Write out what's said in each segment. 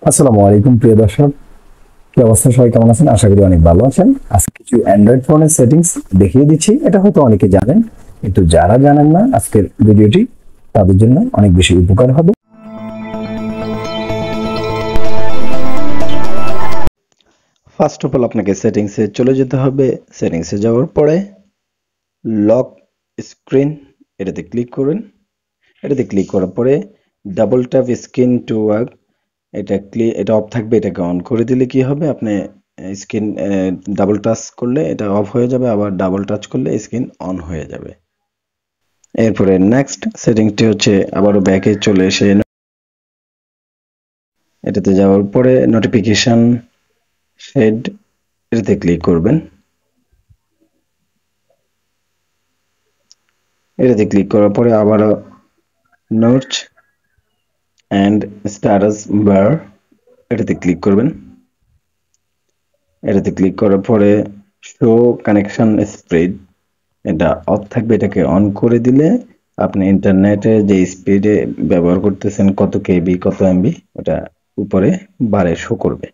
আসসালামু আলাইকুম প্রিয় দর্শক, কি অবস্থা? সবাই কেমন আছেন? আশা করি অনেক ভালো আছেন। আজকে কিছু অ্যান্ড্রয়েড ফোনের সেটিংস দেখিয়ে দিচ্ছি। এটা হয়তো অনেকে জানেন, কিন্তু যারা জানেন না, আজকের ভিডিওটি তাদের জন্য অনেক বেশি উপকার হবে। ফার্স্ট অফ অল আপনাকে সেটিংসে চলে যেতে হবে। সেটিংসে যাওয়ার পরে লক স্ক্রিন এটাতে ক্লিক করুন। এটাতে ক্লিক করার পরে double tap screen to work এটা অফ থাকবে। এটাকে অন করে দিলে কি হবে, আপনি স্ক্রিন ডাবল টাচ করলে এটা অফ হয়ে যাবে, আবার ডাবল টাচ করলে স্ক্রিন অন হয়ে যাবে। এরপরে নেক্সট সেটিংসটি হচ্ছে আবারও ব্যাকে চলে এসে এটাতে যাওয়ার পরে নোটিফিকেশন শেড এটাতে ক্লিক করবেন। এটাতে ক্লিক করার পরে আবারও নোটস অ্যান্ড স্ট্যাটাস বার এটাতে ক্লিক করবেন। এটাতে ক্লিক করার পরে শো কানেকশন স্পিড এটা অফ থাকবে। এটাকে অন করে দিলে আপনি ইন্টারনেটে যে স্পিডে ব্যবহার করতেছেন, কত কেবি কত এমবি, ওটা উপরে বারে শো করবে।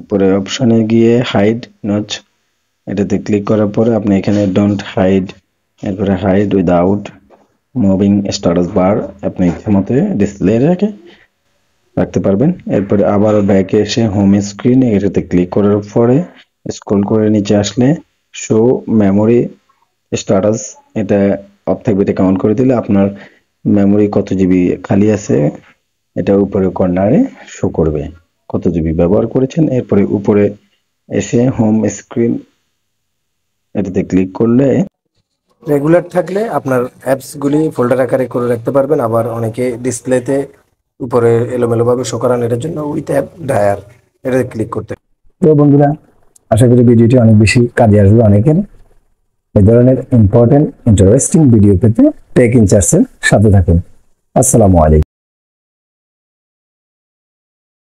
উপরে অপশনে গিয়ে হাইড নচ এটাতে ক্লিক করার পরে আপনি এখানে ডোন্ট হাইড, এরপরে hide without moving status bar আপনি ইচ্ছে মতো ডিসপ্লে রাখতে পারবেন। এরপরে আবার ব্যাকে এসে হোম স্ক্রিন এটাতে ক্লিক করার পরে স্ক্রল করে নিচে আসলে শো মেমোরি স্ট্যাটাস এটা অফ থাকবে। এটা অন করে দিলে আপনার মেমোরি কত জিবি খালি আছে এটা উপরে কর্নারে শো করবে, কত জিবি ব্যবহার করেছেন। এরপরে উপরে এসে হোম স্ক্রিন এটাতে ক্লিক করলে রেগুলার থাকলে আপনার অ্যাপসগুলি ফোল্ডার আকারে করে রাখতে পারবেন। আবার অনেকে ডিসপ্লেতে উপরে এলোমেলোভাবে শো করান, এটার জন্য উইথ অ্যাপ ডায়ার এটাতে ক্লিক করতে। তো বন্ধুরা, আশা করি ভিডিওটি অনেক বেশি কাজে আসবে অনেকের। এই ধরনের ইম্পর্টেন্ট ইন্টারেস্টিং ভিডিও পেতে টেক ইনচার্জের সাথে থাকুন। আসসালামু আলাইকুম।